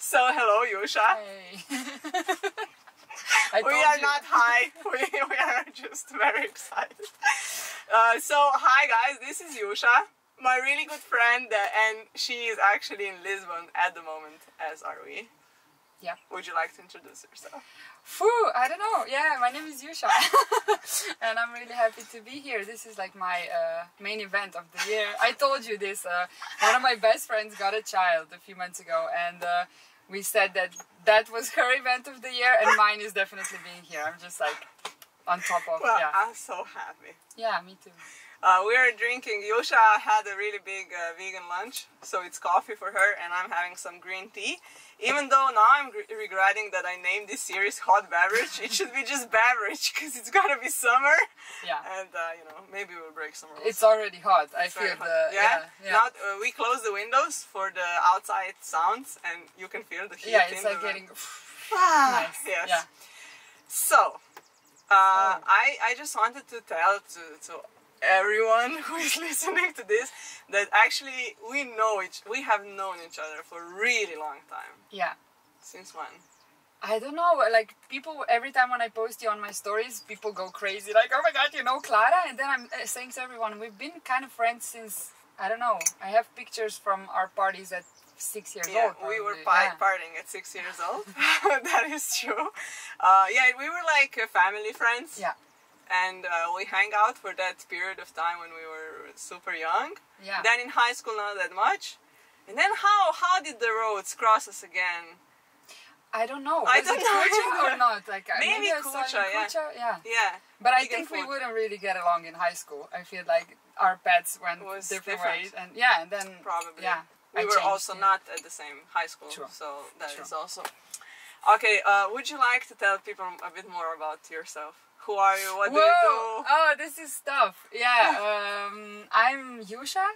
So hello, Juša. Hey. We are not high. We are just very excited. So hi guys, this is Juša, my really good friend, and she is actually in Lisbon at the moment, as are we. Yeah. Would you like to introduce yourself? Phew, I don't know. Yeah, my name is Juša. And I'm really happy to be here. This is like my main event of the year. I told you this. One of my best friends got a child a few months ago, and we said that was her event of the year, and mine is definitely being here. I'm just like on top of. Well, yeah. I'm so happy. Yeah, me too. We are drinking. Juša had a really big vegan lunch, so it's coffee for her, and I'm having some green tea. Even though now I'm regretting that I named this series Hot Beverage, it should be just Beverage because it's gonna be summer. Yeah. And you know, maybe we'll break some rules. It's already hot. I It's feel very hot. the yeah. Now we close the windows for the outside sounds, and you can feel the heat. Yeah, it's in like the getting nice. Yes. Yeah. So, I just wanted to tell to everyone who is listening to this that actually we have known each other for a really long time. Yeah. Since when? I don't know, like people, every time when I post you on my stories, people go crazy, like, oh my god, you know Clara? And then I'm saying to everyone, we've been kind of friends since, I don't know, I have pictures from our parties at 6 years old. We were probably. partying at 6 years old. That is true. Yeah, we were like family friends. Yeah. And we hang out for that period of time when we were super young. Yeah. Then in high school, not that much. And then how did the roads cross us again? I don't know. I Was don't it know. Kucha or not? Like Maybe I saw Kucha, in Kucha, yeah. Yeah. But I Vegan think we food. wouldn't really get along in high school. I feel like our paths went Was different different. ways, and yeah, and then Probably. yeah, We I were changed, also yeah. not at the same high school, True. so that is True. also. Okay, would you like to tell people a bit more about yourself? Who are you? What do you do? Oh, this is stuff. Yeah, I'm Juša.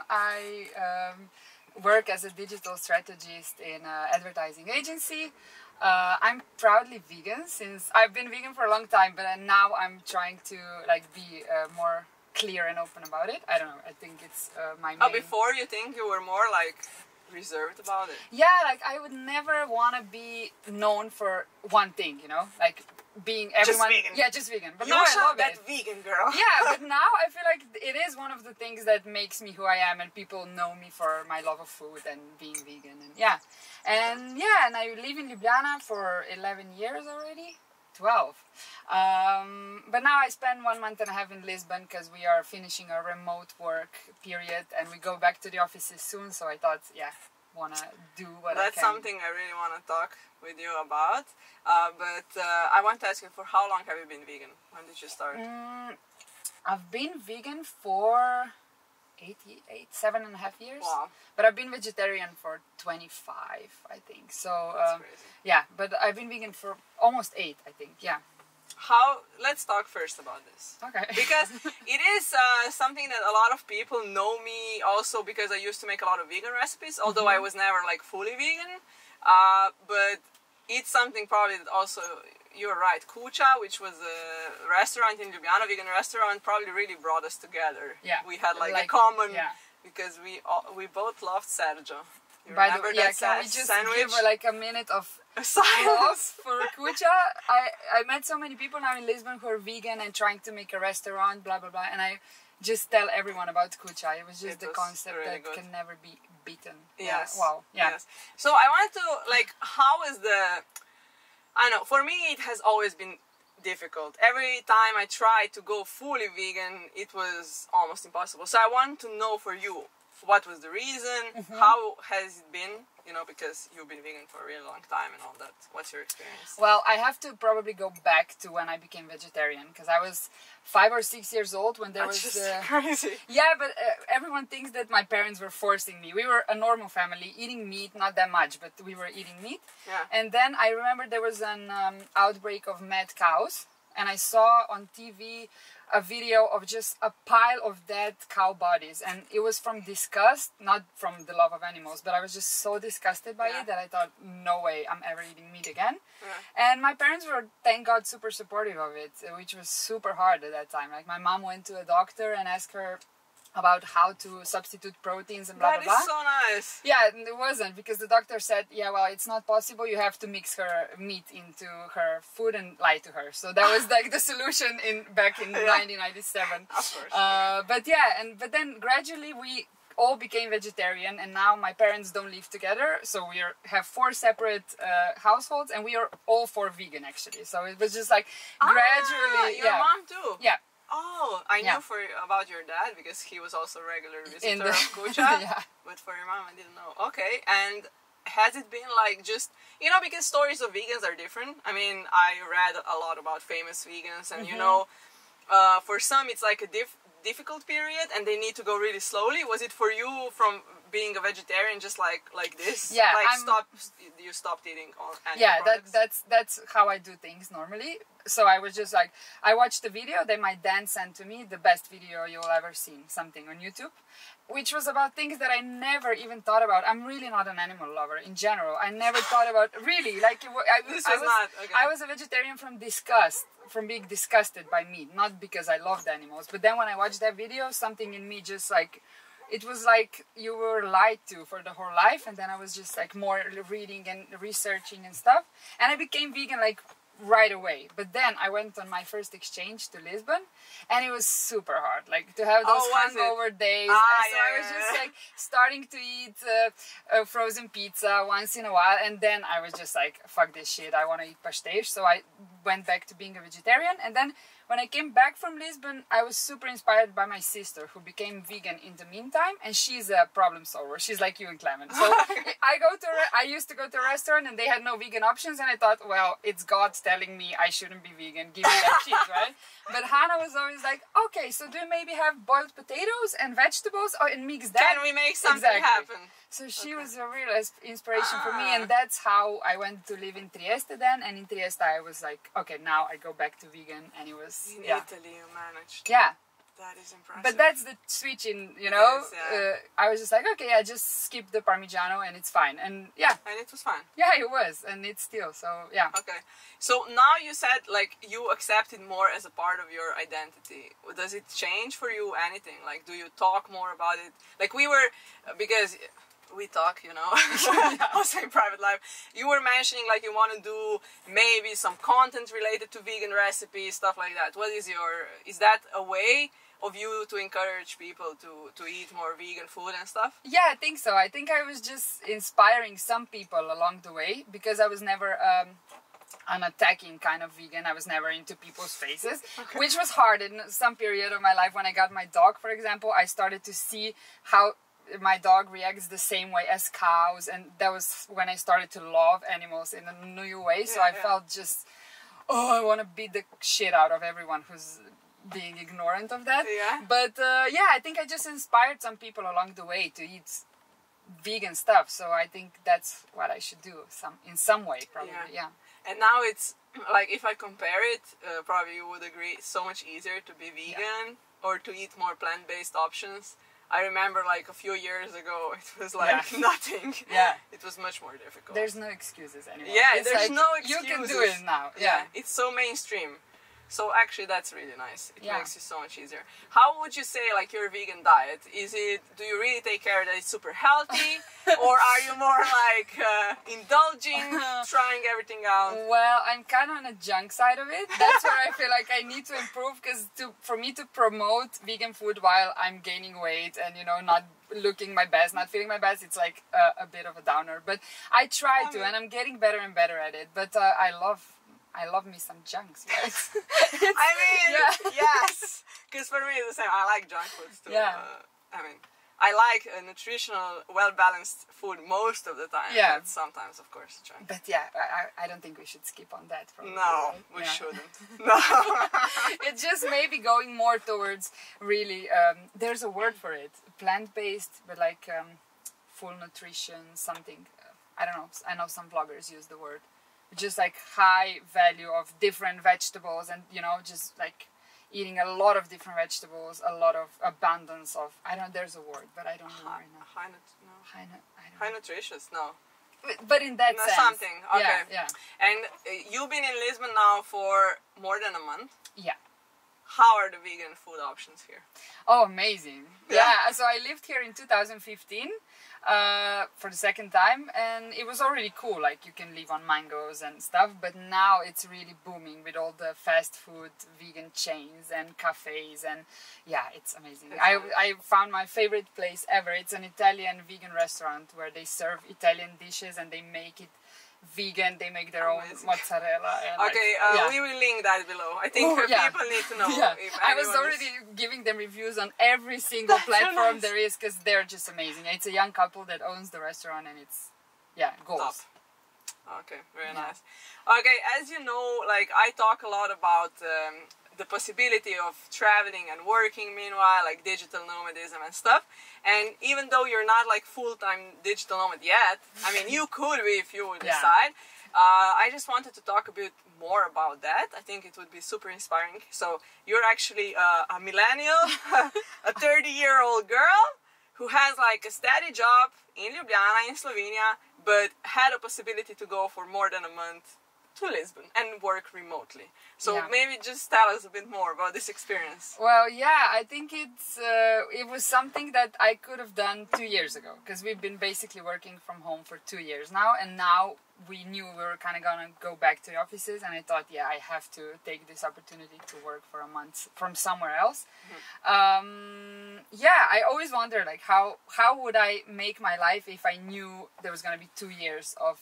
I work as a digital strategist in an advertising agency. I'm proudly vegan since I've been vegan for a long time, but now I'm trying to like be more clear and open about it. I don't know. I think it's my main. Oh, before you think you were more like reserved about it? Yeah, like I would never want to be known for one thing, you know, like being everyone. Just vegan. Yeah, just vegan. But now I Juša, love that it. vegan girl. Yeah, but now I feel like it is one of the things that makes me who I am, and people know me for my love of food and being vegan, and and I live in Ljubljana for 11 years already. 12. But now I spend 1 month and a half in Lisbon because we are finishing our remote work period and we go back to the offices soon, so I thought, yeah, wanna do what I That's can. something I really want to talk with you about. But I want to ask you, for how long have you been vegan? When did you start? I've been vegan for 7.5 years. Wow. But I've been vegetarian for 25, I think. So That's crazy. yeah, but I've been vegan for almost 8, I think. Yeah. Let's talk first about this. Okay. Because it is something that a lot of people know me also because I used to make a lot of vegan recipes, although I was never like fully vegan. But it's something probably that also, you're right, Kucha, which was a restaurant in Ljubljana, vegan restaurant, probably really brought us together. Yeah. We had like a common, yeah. because we both loved Sergio. You By the remember way, yeah, that can we just sandwich? give like a minute of Silence. love for Kucha? I met so many people now in Lisbon who are vegan and trying to make a restaurant, blah blah blah, and I just tell everyone about Kucha. It was just the concept really that good. can never be beaten. Yes. Yeah. Wow. Yeah. Yes. So I want to, like, how is the, I don't know, for me it has always been difficult. Every time I tried to go fully vegan, it was almost impossible. So I want to know for you, what was the reason, how has it been, you know, because you've been vegan for a really long time and all that. What's your experience? Well, I have to probably go back to when I became vegetarian, because I was 5 or 6 years old when there That's was just crazy. Yeah, but everyone thinks that my parents were forcing me. We were a normal family, eating meat, not that much, but we were eating meat. Yeah. And then I remember there was an outbreak of mad cows, and I saw on TV a video of just a pile of dead cow bodies, and it was from disgust, not from the love of animals, but I was just so disgusted by it that I thought, no way I'm ever eating meat again. And my parents were, thank God, super supportive of it, which was super hard at that time. Like, my mom went to a doctor and asked her, about how to substitute proteins and blah, blah, blah. That is so nice. Yeah, and it wasn't, because the doctor said, yeah, well, it's not possible. You have to mix her meat into her food and lie to her. So that was like the solution back in 1997. Of course. But yeah, but then gradually we all became vegetarian, and now my parents don't live together, so we have 4 separate households, and we are all 4 vegan actually. So it was just like gradually. Your mom too. Yeah. Oh, I knew about your dad because he was also a regular visitor of Costa. But for your mom, I didn't know. Okay, and has it been like just, you know, because stories of vegans are different. I mean, I read a lot about famous vegans, and you know, for some it's like a difficult period and they need to go really slowly. Was it for you from being a vegetarian just like this? Yeah, like you stopped eating all animal products? That's how I do things normally. So I was just like, I watched the video, then my dad sent to me the best video you'll ever seen, something on YouTube, which was about things that I never even thought about. I'm really not an animal lover in general. I never thought about, really, like, I was a vegetarian from disgust, from being disgusted by meat, not because I loved animals. But then when I watched that video, something in me just like, it was like you were lied to for the whole life. And then I was just like more reading and researching and stuff. And I became vegan like right away. But then I went on my first exchange to Lisbon, and it was super hard, like to have those hangover days. So I was just like starting to eat frozen pizza once in a while, and then I was just like, fuck this shit, I want to eat pastéis. So I went back to being a vegetarian. And then when I came back from Lisbon, I was super inspired by my sister, who became vegan in the meantime, and she's a problem solver. She's like you and Clement. So I used to go to a restaurant and they had no vegan options, and I thought, well, it's God telling me I shouldn't be vegan, give me that shit, right? But Hannah was always like, okay, so do you maybe have boiled potatoes and vegetables and mix that? Can we make something happen? So she was a real inspiration for me, and that's how I went to live in Trieste then. And in Trieste I was like, okay, now I go back to vegan, and it was in Italy you managed. Yeah. That is impressive. But that's the switch in, you know. Yes, I was just like, okay, I just skip the Parmigiano and it's fine. And yeah. And it was fine. Yeah, it was. And it's still, so yeah. Okay. So now you said like you accept it more as a part of your identity. Does it change for you anything? Like, do you talk more about it? Like we were, because we talk, you know, also in private life. You were mentioning like you want to do maybe some content related to vegan recipes, stuff like that. What is is that a way of you to encourage people to eat more vegan food and stuff? Yeah, I think so. I think I was just inspiring some people along the way, because I was never an attacking kind of vegan. I was never into people's faces, which was hard in some period of my life. When I got my dog, for example, I started to see how my dog reacts the same way as cows, and that was when I started to love animals in a new way. So I felt just, I want to beat the shit out of everyone who's being ignorant of that. But yeah, I think I just inspired some people along the way to eat vegan stuff. So I think that's what I should do in some way, probably. Yeah. And now it's like, if I compare it, probably you would agree, it's so much easier to be vegan or to eat more plant-based options. I remember like a few years ago, it was like nothing. Yeah. It was much more difficult. There's no excuses anymore. Yeah, it's there's like, no excuses. You can do it now. Yeah. It's so mainstream. So actually that's really nice. It makes it so much easier. How would you say like your vegan diet? Do you really take care that it's super healthy? Or are you more like indulging, trying everything out? Well, I'm kind of on the junk side of it. That's where I feel like I need to improve, because for me to promote vegan food while I'm gaining weight and, you know, not looking my best, not feeling my best, it's like a bit of a downer. But I try to, and I'm getting better and better at it. But I love me some junks, right? I mean, yes, because for me it's the same. I like junk foods too. Yeah. I mean, I like nutritional, well-balanced food most of the time. Yeah. But sometimes, of course, junk. But yeah, I don't think we should skip on that. No, we shouldn't. No. It's just maybe going more towards really, there's a word for it, plant-based, but like full nutrition, something. I don't know. I know some vloggers use the word. Just like high value of different vegetables, and you know, just like eating a lot of different vegetables, a lot of abundance of, I don't know, there's a word, but I don't know right now. High nutritious, no. But in that sense. Something, okay. Yeah. And you've been in Lisbon now for more than a month? Yeah. how are the vegan food options here? Oh, amazing. Yeah, so I lived here in 2015 for the second time, and it was already cool, like you can live on mangoes and stuff, but now it's really booming with all the fast food vegan chains and cafes, and yeah, it's amazing. I found my favorite place ever. It's an Italian vegan restaurant where they serve Italian dishes and they make it vegan. They make their own mozzarella. And okay, we will link that below. I think people need to know. If I was already giving them reviews on every single platform there is, because they're just amazing. It's a young couple that owns the restaurant, and it's goals. Okay, very nice. Okay, as you know, like I talk a lot about the possibility of traveling and working meanwhile, like digital nomadism and stuff. And even though you're not like full-time digital nomad yet, I mean, you could be if you would decide. I just wanted to talk a bit more about that. I think it would be super inspiring. So you're actually a millennial, a 30-year-old girl who has like a steady job in Ljubljana in Slovenia, but had a possibility to go for more than a month to Lisbon and work remotely. So maybe just tell us a bit more about this experience. Well, yeah, I think it was something that I could have done 2 years ago, because we've been basically working from home for 2 years now, and now we knew we were kind of gonna go back to the offices, and I thought, I have to take this opportunity to work for a month from somewhere else. I always wondered, like, how would I make my life if I knew there was gonna be 2 years of,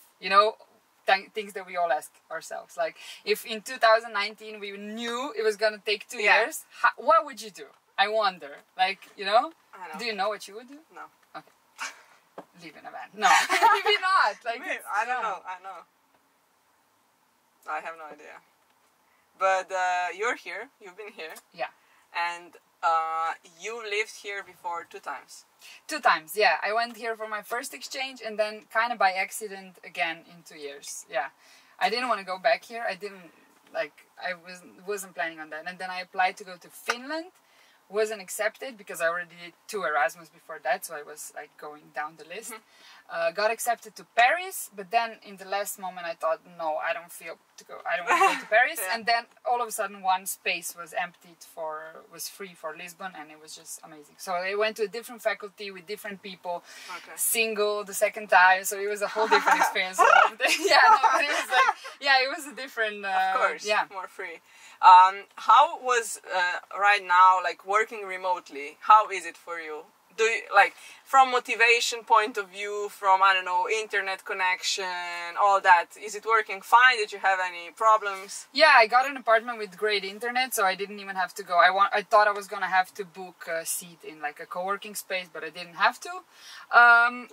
things that we all ask ourselves. Like, if in 2019 we knew it was going to take 2 years, what would you do? I wonder. Like, I know. Do you know what you would do? No. Okay. Live in a van. No. Maybe not. Like, I don't know. I have no idea. But you're here. You've been here. Yeah. And you lived here before 2 times. 2 times, yeah. I went here for my first exchange, and then kind of by accident again in 2 years. Yeah, I didn't want to go back here. I wasn't planning on that. And then I applied to go to Finland. Wasn't accepted because I already did 2 Erasmus before that, so I was like going down the list. Got accepted to Paris, but then in the last moment I thought, no, I don't want to go to Paris. And then all of a sudden one space was was free for Lisbon, and it was just amazing. So I went to a different faculty with different people, single the second time, so it was a whole different experience. But it was like, it was a different, of course, more free. How was right now, like working remotely, how is it for you? Do you, like, from motivation point of view, from, I don't know, internet connection, all that, is it working fine? Did you have any problems? Yeah, I got an apartment with great internet, so I didn't even have to go. I thought I was gonna have to book a seat in like a co-working space, but I didn't have to.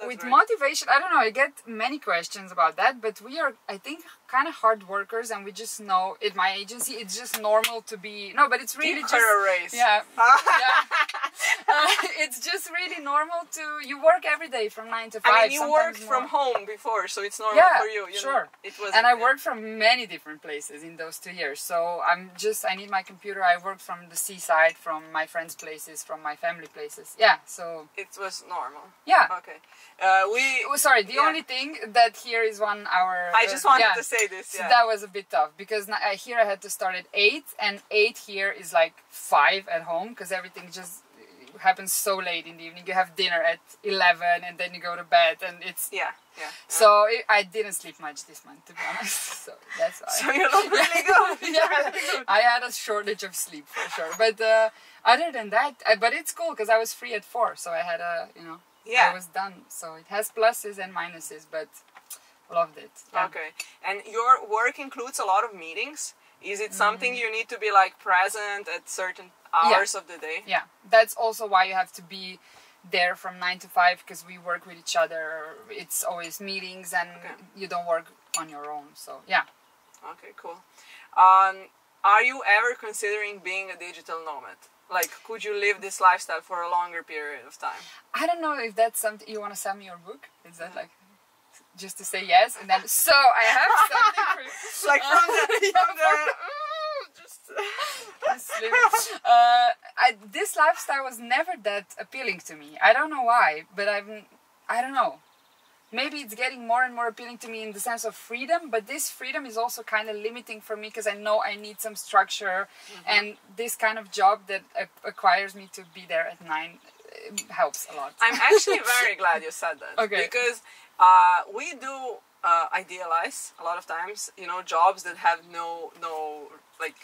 With motivation, I don't know, I get many questions about that, but we are, I think, kind of hard workers, and we just know, at my agency, it's just normal to be, but it's really just... her a raise. Yeah. It's just really normal to, you work every day from 9 to 5. I mean, you worked from home before, so it's normal for you. Sure. And I worked from many different places in those 2 years. So I need my computer. I worked from the seaside, from my friends' places, from my family places. Yeah, so. It was normal. Yeah. Okay. Sorry, the only thing that here is 1 hour. I just wanted to say this. So that was a bit tough, because here I had to start at 8, and 8 here is like 5 at home, because everything just happens so late in the evening. You have dinner at 11, and then you go to bed, and it's So I didn't sleep much this month, to be honest. So that's why. So you look really good. I had a shortage of sleep for sure. But other than that, but it's cool because I was free at 4, so I had I was done. So it has pluses and minuses, but loved it. Yeah. Okay, and your work includes a lot of meetings. Is it something you need to be like present at certain hours of the day? Yeah, that's also why you have to be there from 9 to 5, because we work with each other. It's always meetings, and you don't work on your own. So yeah. Okay, cool. Are you ever considering being a digital nomad? Like, could you live this lifestyle for a longer period of time? I don't know if that's something you want to sell me your book. Is that like just to say yes, and then so I have something for you. Like this lifestyle was never that appealing to me. I don't know why, but I don't know. maybe it's getting more and more appealing to me in the sense of freedom, but this freedom is also kind of limiting for me because I know I need some structure, and this kind of job that requires me to be there at 9 helps a lot. I'm actually very glad you said that. Okay. Because we do idealize a lot of times, you know, jobs that have no like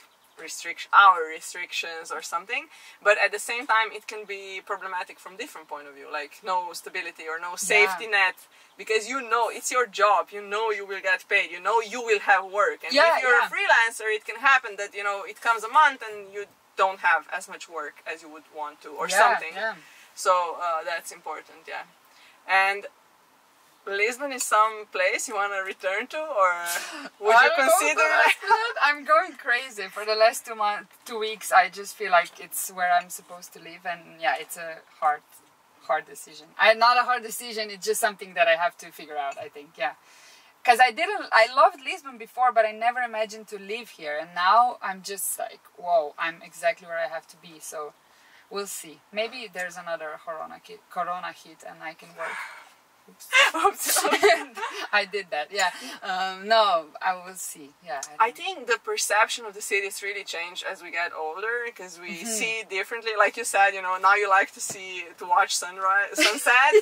hour restrictions or something, but at the same time it can be problematic from different point of view, like no stability or no safety net, because you know it's your job, you know you will get paid, you know you will have work, and if you're a freelancer it can happen that, you know, it comes a month and you don't have as much work as you would want to or something. So that's important. And Lisbon is some place you want to return to, or would you consider? I'm going crazy for the last 2 weeks. I just feel like it's where I'm supposed to live, and yeah, it's a hard decision. Not a hard decision. It's just something that I have to figure out, I think. Yeah, because I loved Lisbon before, but I never imagined to live here, and now I'm just like, whoa, I'm exactly where I have to be. So we'll see. Maybe there's another corona hit, and I can work. Oops. I did that. Yeah. No, I will see. Yeah. I think the perception of the cities really change as we get older, because we see differently. Like you said, you know, now you like to watch sunset,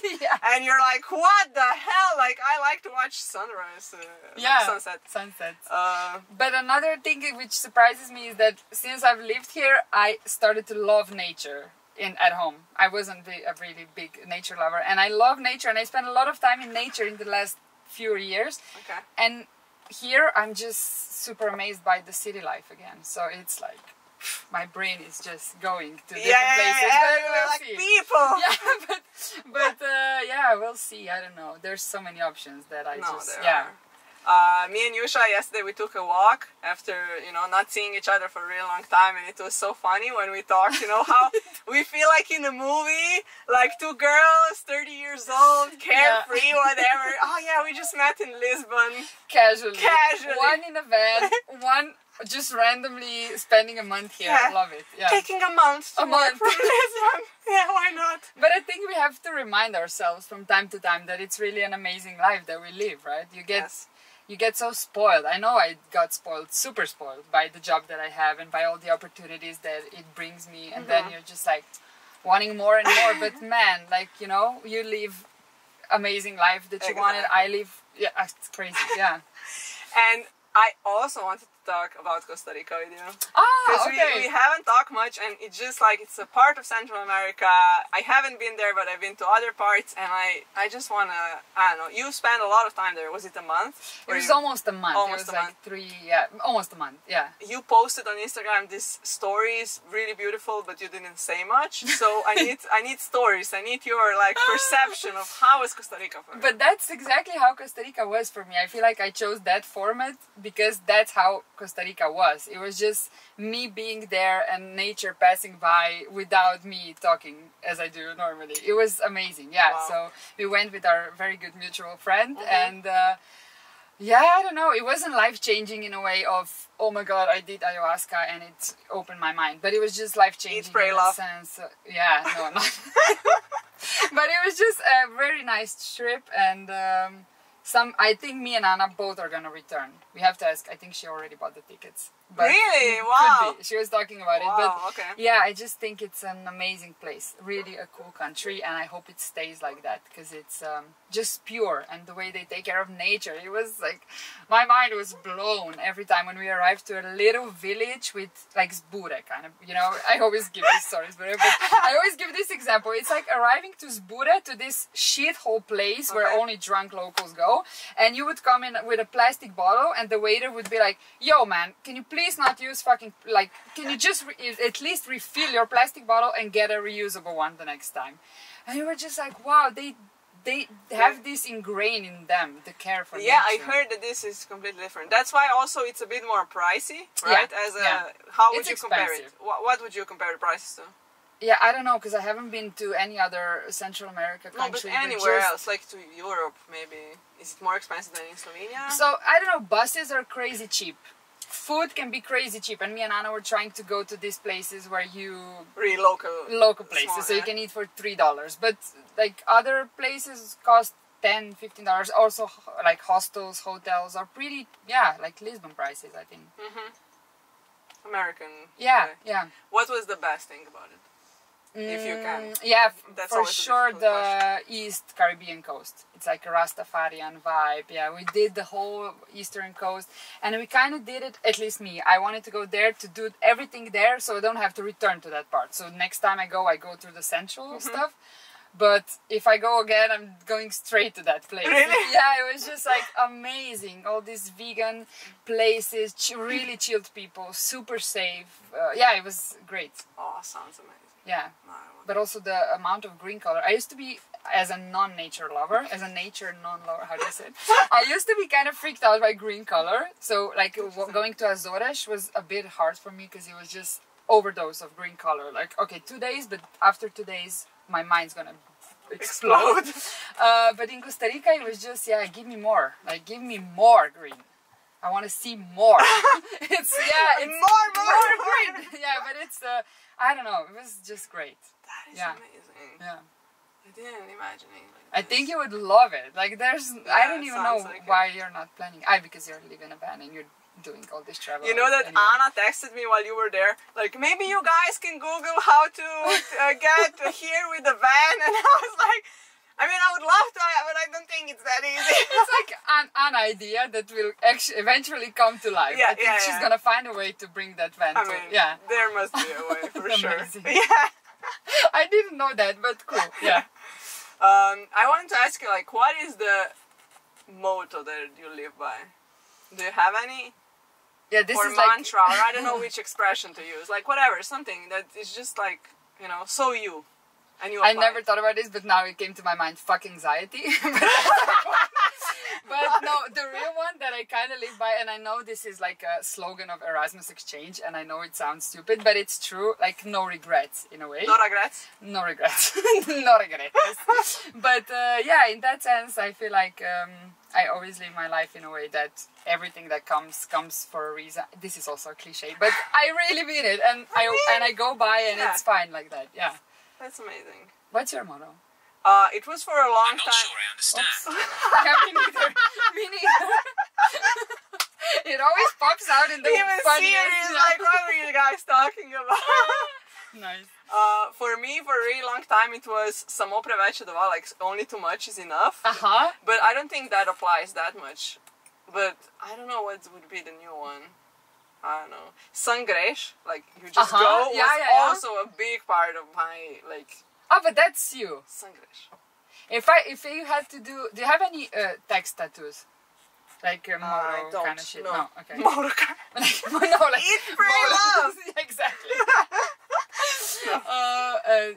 and you're like, what the hell? Like, I like to watch sunrise, sunsets. But another thing which surprises me is that since I've lived here, I started to love nature. At home. I wasn't a really big nature lover, and I love nature, and I spent a lot of time in nature in the last few years. Okay. And here I'm just super amazed by the city life again. So it's like my brain is just going to different places. We'll like see. People. But we'll see. I don't know. There's so many options that me and Juša yesterday we took a walk after, you know, not seeing each other for a really long time, and it was so funny when we talked, you know, how we feel like in a movie, like two girls, 30 years old, carefree, whatever. Oh yeah, we just met in Lisbon. Casually. One in a van, one just randomly spending a month here. I love it. Yeah. Taking a month from Lisbon. Yeah, why not? But I think we have to remind ourselves from time to time that it's really an amazing life that we live, right? You get so spoiled. I know I got spoiled, super spoiled by the job that I have and by all the opportunities that it brings me. And then you're just like wanting more and more. But man, like, you know, you live amazing life that you wanted. I live, it's crazy, And I also wanted to talk about Costa Rica with you. Because we haven't talked much, and it's just like, it's a part of Central America. I haven't been there, but I've been to other parts, and I just want to, I don't know, you spent a lot of time there. Was it a month? It was almost a month. Almost a month. Almost a month, You posted on Instagram these stories, really beautiful, but you didn't say much. So I need stories. I need your like perception of how was Costa Rica for you. But that's exactly how Costa Rica was for me. I feel like I chose that format because that's how Costa Rica was. It was just me being there and nature passing by without me talking as I do normally. It was amazing. Wow. So we went with our very good mutual friend, and I don't know, it wasn't life-changing in a way of, oh my god, I did ayahuasca and it opened my mind, but it was just life-changing in a sense. Not but it was just a very nice trip, and I think me and Anna both are gonna return. We have to ask. I think she already bought the tickets. But really? Wow. Could be. She was talking about it. But I just think it's an amazing place. Really a cool country, and I hope it stays like that because it's just pure, and the way they take care of nature. It was like, my mind was blown every time when we arrived to a little village with like Zbure kind of, you know. I always give this but I always give this example. It's like arriving to Zbure, to this shithole place where only drunk locals go, and you would come in with a plastic bottle, and the waiter would be like, yo man, can you please not use fucking, like, can you just at least refill your plastic bottle and get a reusable one the next time? And you were just like, wow, they have this ingrained in them, the care for nature. Yeah, I heard that this is completely different. That's why also it's a bit more pricey, right? How would you compare it? What would you compare the prices to? Yeah, I don't know, because I haven't been to any other Central America country. No, but anywhere else, like to Europe maybe. Is it more expensive than in Slovenia? So, I don't know, buses are crazy cheap. Food can be crazy cheap, and me and Anna were trying to go to these places where you... Really local places, so you can eat for $3. But, like, other places cost $10, $15. Also, like hostels, hotels are pretty, yeah, like Lisbon prices, I think. American. Yeah, way. yeah. What was the best thing about it? If you can. Yeah, That's for always a sure difficult the East Caribbean coast. It's like a Rastafarian vibe. Yeah, we did the whole Eastern coast, and we kind of did it, at least me. I wanted to go there to do everything there so I don't have to return to that part. So next time I go through the central stuff. But if I go again, I'm going straight to that place. Really? Yeah, it was just like amazing. All these vegan places, really chilled people, super safe. Yeah, it was great. Oh, sounds amazing. Yeah. No, But also the amount of green color. I used to be, as a non-nature lover, how do you say it? I used to be kind of freaked out by green color. So like going to Azores was a bit hard for me because it was just overdose of green color. Like, okay, 2 days, but after 2 days, my mind's gonna explode. But in Costa Rica, it was just, yeah, give me more. Like, give me more green. I want to see more. It's more green. Yeah, but it's, I don't know, it was just great. That is amazing. Yeah. I didn't imagine it like I think you would love it. Like, I don't even know like why you're not planning. Because you're living in a van and you're doing all this travel. You know that anyway. Anna texted me while you were there, like, maybe you guys can Google how to get here with the van, and I was like, I mean, I would love to, but I don't think it's that easy. It's like an idea that will actually eventually come to life. Yeah, I think she's gonna find a way to bring that van I to, mean, yeah. there must be a way, for sure. Amazing. Yeah. I didn't know that, but cool, yeah. I wanted to ask you, like, what is the motto that you live by? Do you have any? Yeah, this or is mantra, like... or I don't know which expression to use. Like, whatever, something that is just like, you know, so you. And you I apply never it. thought about this, but now it came to my mind, fuck anxiety. But no, the real one that I kind of live by, and I know this is like a slogan of Erasmus Exchange, and I know it sounds stupid, but it's true, like no regrets in a way. No regrets? No regrets. No regrets. But yeah, in that sense, I feel like I always live my life in a way that everything that comes for a reason. This is also a cliche, but I really mean it, and I go by and it's fine like that. Yeah. That's amazing. What's your motto? It was for a long time. I'm not sure I understand. Yeah, me neither. Me neither. It always pops out in the Even funniest. serious, like, what were you guys talking about? Nice. For me, for a really long time, it was samo preveč je dovolj, like, only too much is enough. But I don't think that applies that much. But I don't know what would be the new one. I don't know. Sangresh, like, you just go, was also a big part of my, like... Oh, but that's you. Sangresh. If you had to do you have any text tattoos? Like motto kind of shit? No, okay. Motto like eat, pray, love! Exactly.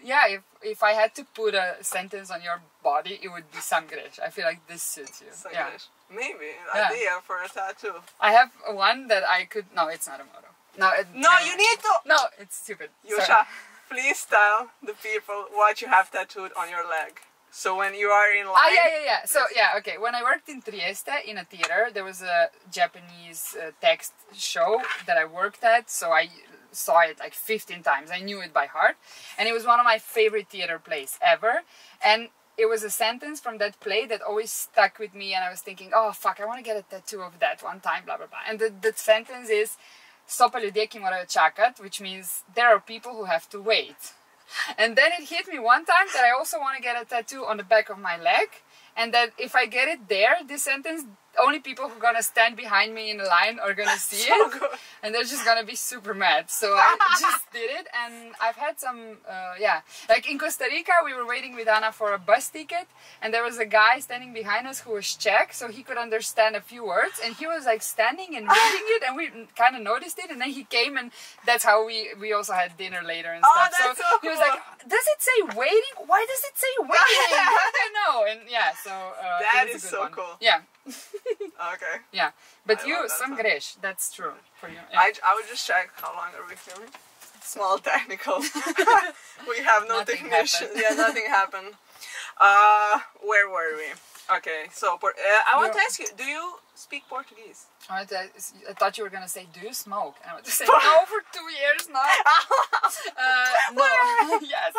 Yeah, if I had to put a sentence on your body, it would be Sangresh. I feel like this suits you. Sangresh. Yeah. Maybe. Yeah. Idea for a tattoo. I have one that I could... No, it's not a motto. No, you need to... No, it's stupid. Juša, please tell the people what you have tattooed on your leg. So when you are in line... Yeah. So, okay. When I worked in Trieste, in a theater, there was a Japanese text show that I worked at. So I saw it like 15 times. I knew it by heart. And it was one of my favorite theater plays ever. And it was a sentence from that play that always stuck with me. And I was thinking, oh, fuck, I want to get a tattoo of that one time, blah, blah, blah. And the sentence is... "Sto pa ljudje ki morajo čakat," which means there are people who have to wait. And then it hit me one time that I also want to get a tattoo on the back of my leg, and that if I get it there, this sentence, only people who are gonna stand behind me in the line are gonna see it, good. and they're just gonna be super mad. So I just did it, and I've had some, like in Costa Rica, we were waiting with Anna for a bus ticket, and there was a guy standing behind us who was Czech, so he could understand a few words, and he was like standing and reading it, and we kind of noticed it, and then he came, and that's how we also had dinner later and stuff. That's so he was cool. like, "Does it say waiting? Why does it say waiting? I don't know." And yeah, so that it was is a good so one. cool. Yeah. Okay. Yeah, but I you, love that song. Sangresh, that's true for you. Yeah. I would just check how long are we filming. Small technical. We have no Nothing technician. happened. Yeah, nothing happened. Where were we? Okay, so I want to ask you, do you speak Portuguese? I thought you were gonna say, "Do you smoke?" And I was to say, "No, for 2 years now." No, yes.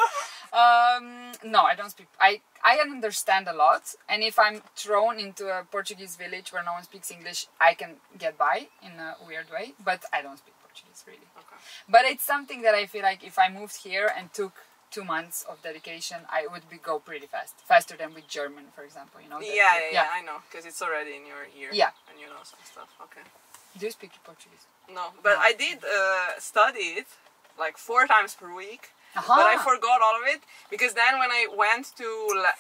No, I don't speak. I understand a lot, and if I'm thrown into a Portuguese village where no one speaks English, I can get by in a weird way, but I don't speak Portuguese really. Okay. But it's something that I feel like if I moved here and took 2 months of dedication, I would go pretty fast, faster than with German, for example. You know. Yeah, I know, because it's already in your ear. Yeah. And you know some stuff. Okay. Do you speak Portuguese? No, but No. I did study it like 4 times per week. Uh-huh. But I forgot all of it because then when I went to,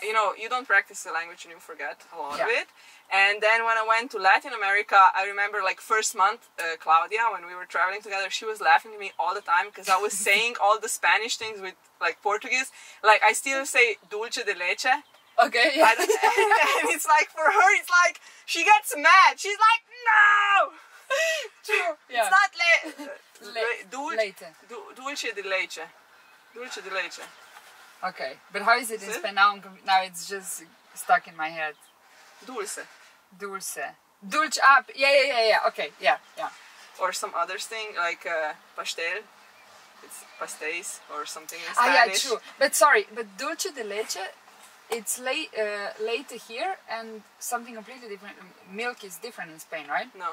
you know, you don't practice the language and you forget a lot of it. And then when I went to Latin America, I remember like first month, Claudia, when we were traveling together, she was laughing at me all the time because I was saying all the Spanish things with like Portuguese. Like I still say dulce de leche. Okay, yeah. And it's like for her, it's like she gets mad. She's like, no! True. Yeah. It's not Later. Dulce de leche. Dulce de leche. Okay, but how is it in Spanish? Now it's just stuck in my head. Dulce. Dulce. Dulce up. Yeah. Okay, yeah. Or some other thing like pastel. It's pastéis or something in Ah, Spanish. yeah, true. But sorry, but dulce de leche, it's later here and something completely different. Milk is different in Spain, right? No,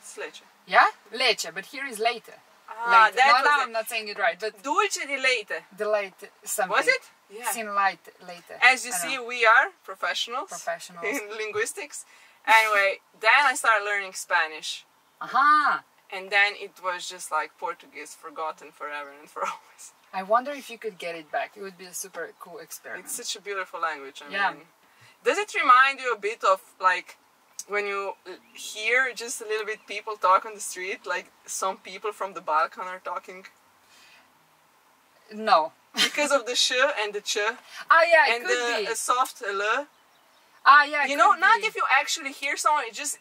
it's leche. Yeah? Leche, but here is later. Ah, Later. that No, was I'm not saying it right, but dulce de leite. the later something. Was it? Yeah. It's in light later. As you I see, know. we are professionals in linguistics. Anyway, then I started learning Spanish. Aha! And then it was just like Portuguese forgotten forever and for always. I wonder if you could get it back. It would be a super cool experiment. It's such a beautiful language. I Yeah. mean, does it remind you a bit of like when you hear just a little bit people talk on the street, like some people from the Balkan are talking? No. Because of the sh and the ch Ah, yeah, it and could the be. soft l. Ah, yeah, You know, could not be. if you actually hear someone, it's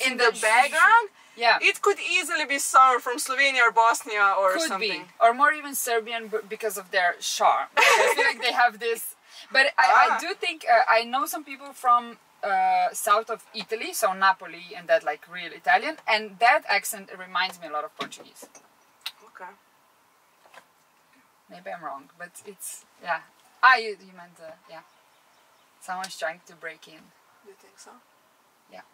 in the the background. Yeah. It could easily be someone from Slovenia or Bosnia or Could something. be, or more even Serbian because of their charm. Like, I feel like they have this. But I do think I know some people from south of Italy, so Napoli and that like real Italian, and that accent reminds me a lot of Portuguese. Okay. Maybe I'm wrong, but it's yeah. Ah, you meant yeah. Someone's trying to break in. Do you think so? Yeah.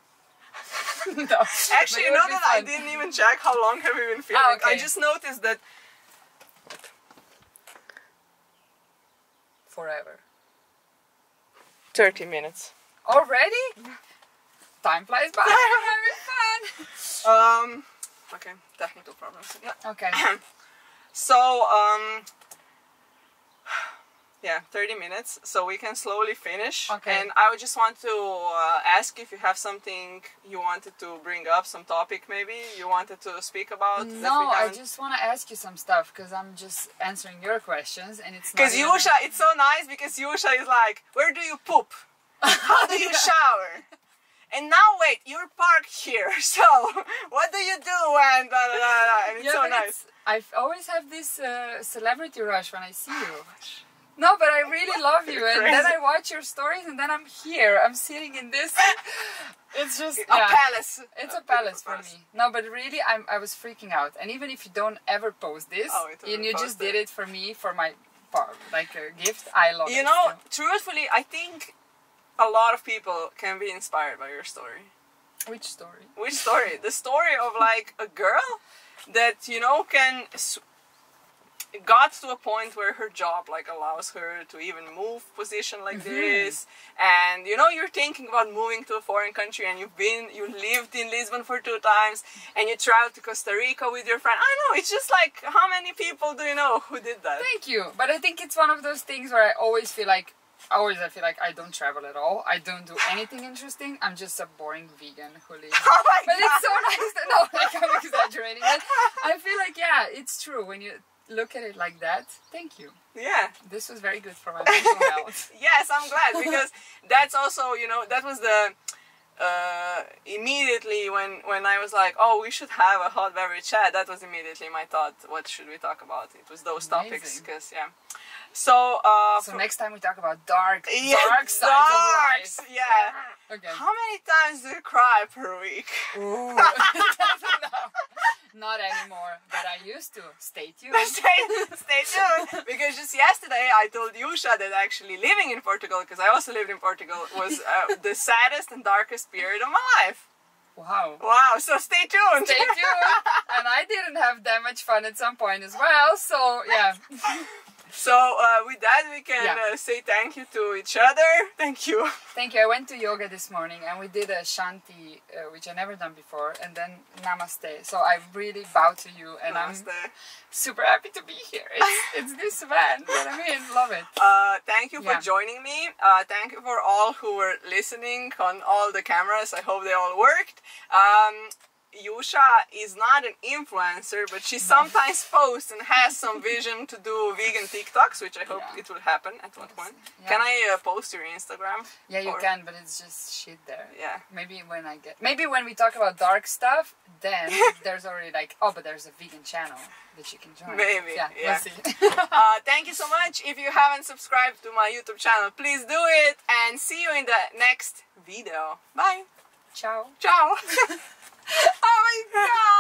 No. Actually, you know that I didn't even check how long have we been filming. Ah, okay. I just noticed that Forever. 30 minutes. Already? Time flies by. We're having fun. Okay, technical problems. Okay. So, yeah, 30 minutes, so we can slowly finish. Okay. And I would just want to ask if you have something you wanted to bring up, some topic maybe you wanted to speak about. No, I just want to ask you some stuff because I'm just answering your questions and it's not because even- Juša, it's so nice because Juša is like, where do you poop? How do you shower? And now wait, you're parked here, so what do you do? And blah, blah, blah, blah. And it's Yeah, so but nice. I always have this celebrity rush when I see you. No, but I really love you, and then I watch your stories, and then I'm here. I'm sitting in this. It's just A palace. It's a palace for me. No, but really, I was freaking out. And even if you don't ever post this, and you just did it for me for my like a gift, I love it. You know, truthfully, I think a lot of people can be inspired by your story. Which story? Which story? The story of like a girl that, you know, got to a point where her job like allows her to even move position like this, and you know, you're thinking about moving to a foreign country, and you lived in Lisbon for 2 times, and you traveled to Costa Rica with your friend. I know, it's just like, how many people do you know who did that? Thank you. But I think it's one of those things where I feel like I don't travel at all. I don't do anything interesting. I'm just a boring vegan who lives. Oh my But God. it's so nice to know, like I'm exaggerating. But I feel like, yeah, it's true when you look at it like that. Thank you. Yeah. This was very good for my mental health. Yes, I'm glad, because that's also, you know, that was the immediately when I was like, oh, we should have a hot beverage chat, that was immediately my thought, what should we talk about? It was those topics, because yeah. So next time we talk about dark sides of darks, life. yeah. Okay. How many times do you cry per week? Ooh. Not anymore, but I used to. Stay tuned. Stay tuned, because just yesterday I told Juša that actually living in Portugal, because I also lived in Portugal, was the saddest and darkest period of my life. Wow. Wow, so stay tuned. Stay tuned. And I didn't have that much fun at some point as well, so yeah. So with that we can say thank you to each other. Thank you. Thank you. I went to yoga this morning and we did a shanti, which I never done before, and then namaste. So I really bow to you, and Namaste. I'm super happy to be here. It's this man, you know what I mean? Love it. Thank you for joining me. Thank you for all who were listening on all the cameras. I hope they all worked. Juša is not an influencer, but she sometimes posts and has some vision to do vegan TikToks, which I hope it will happen at one point. Yeah. Can I post your Instagram? Yeah, you can, but it's just shit there. Yeah. Maybe when we talk about dark stuff, then there's already like, oh, but there's a vegan channel that you can join. Maybe. Yeah. We'll see. Thank you so much. If you haven't subscribed to my YouTube channel, please do it, and see you in the next video. Bye. Ciao. Ciao. Oh my God.